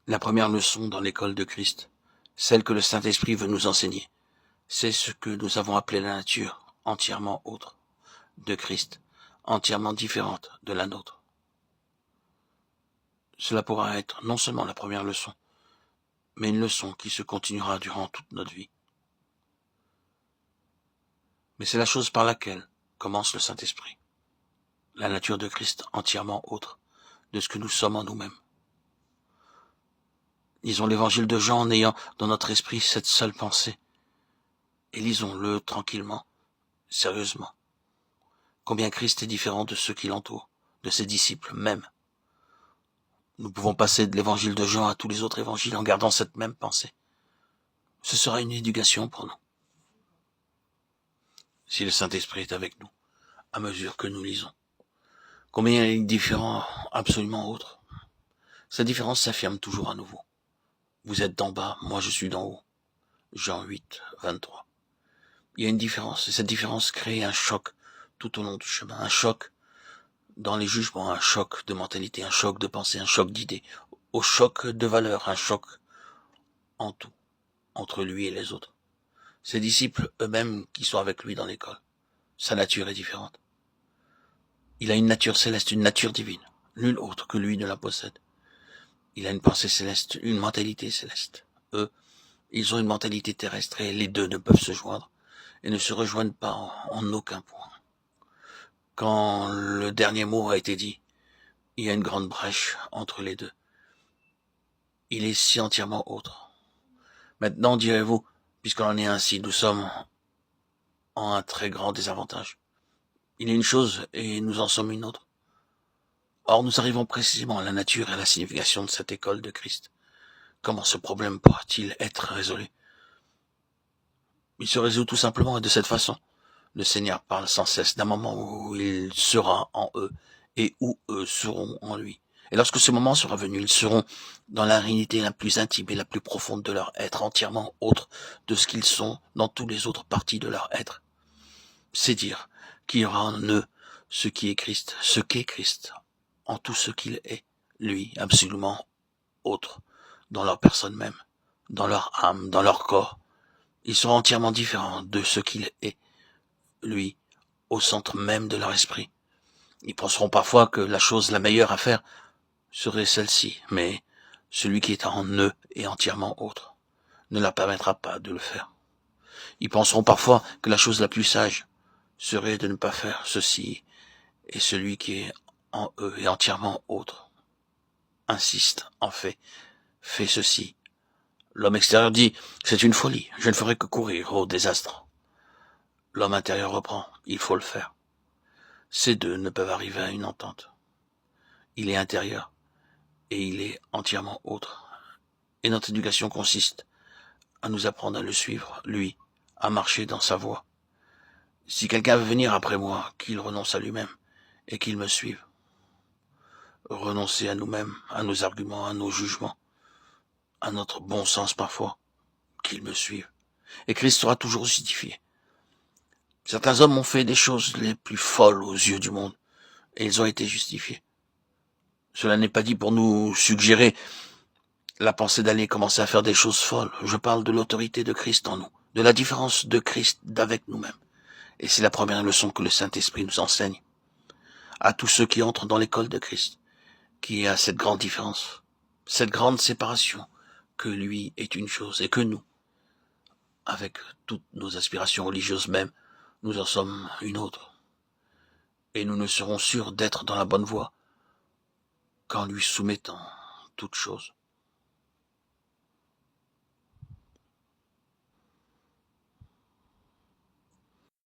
La première leçon dans l'école de Christ, celle que le Saint-Esprit veut nous enseigner, c'est ce que nous avons appelé la nature entièrement autre de Christ, entièrement différente de la nôtre. Cela pourra être non seulement la première leçon, mais une leçon qui se continuera durant toute notre vie. Mais c'est la chose par laquelle commence le Saint-Esprit, la nature de Christ entièrement autre de ce que nous sommes en nous-mêmes. Lisons l'évangile de Jean en ayant dans notre esprit cette seule pensée, et lisons-le tranquillement, sérieusement. Combien Christ est différent de ceux qui l'entourent, de ses disciples même. Nous pouvons passer de l'évangile de Jean à tous les autres évangiles en gardant cette même pensée. Ce sera une éducation pour nous. Si le Saint-Esprit est avec nous, à mesure que nous lisons. Combien il est différent, absolument autre. Cette différence s'affirme toujours à nouveau. Vous êtes d'en bas, moi je suis d'en haut. Jean 8, 23. Il y a une différence, et cette différence crée un choc tout au long du chemin. Un choc dans les jugements, un choc de mentalité, un choc de pensée, un choc d'idées, au choc de valeurs, un choc en tout, entre lui et les autres. Ses disciples eux-mêmes qui sont avec lui dans l'école, sa nature est différente. Il a une nature céleste, une nature divine. Nul autre que lui ne la possède. Il a une pensée céleste, une mentalité céleste. Eux, ils ont une mentalité terrestre et les deux ne peuvent se joindre et ne se rejoignent pas en aucun point. Quand le dernier mot a été dit, il y a une grande brèche entre les deux. Il est si entièrement autre. Maintenant, direz-vous, puisqu'on en est ainsi, nous sommes en un très grand désavantage. Il est une chose et nous en sommes une autre. Or, nous arrivons précisément à la nature et à la signification de cette école de Christ. Comment ce problème pourra-t-il être résolu? Il se résout tout simplement et de cette façon. Le Seigneur parle sans cesse d'un moment où il sera en eux et où eux seront en lui. Et lorsque ce moment sera venu, ils seront dans la réalité la plus intime et la plus profonde de leur être, entièrement autre de ce qu'ils sont dans toutes les autres parties de leur être. C'est dire qu'il y aura en eux ce qui est Christ, ce qu'est Christ, en tout ce qu'il est, lui, absolument autre, dans leur personne même, dans leur âme, dans leur corps. Ils seront entièrement différents de ce qu'il est, lui, au centre même de leur esprit. Ils penseront parfois que la chose la meilleure à faire serait celle-ci, mais celui qui est en eux est entièrement autre, ne leur permettra pas de le faire. Ils penseront parfois que la chose la plus sage serait de ne pas faire ceci, et celui qui est en eux est entièrement autre. Insiste, en fait ceci. L'homme extérieur dit, c'est une folie, je ne ferai que courir au désastre. L'homme intérieur reprend, il faut le faire. Ces deux ne peuvent arriver à une entente. Il est intérieur, et il est entièrement autre. Et notre éducation consiste à nous apprendre à le suivre, lui, à marcher dans sa voie. Si quelqu'un veut venir après moi, qu'il renonce à lui-même, et qu'il me suive. Renoncer à nous-mêmes, à nos arguments, à nos jugements, à notre bon sens parfois, qu'il me suive. Et Christ sera toujours justifié. Certains hommes ont fait des choses les plus folles aux yeux du monde, et ils ont été justifiés. Cela n'est pas dit pour nous suggérer la pensée d'aller commencer à faire des choses folles. Je parle de l'autorité de Christ en nous, de la différence de Christ d'avec nous-mêmes. Et c'est la première leçon que le Saint-Esprit nous enseigne. À tous ceux qui entrent dans l'école de Christ, qui a cette grande différence, cette grande séparation, que lui est une chose et que nous, avec toutes nos aspirations religieuses même, nous en sommes une autre. Et nous ne serons sûrs d'être dans la bonne voie qu'en lui soumettant toutes choses.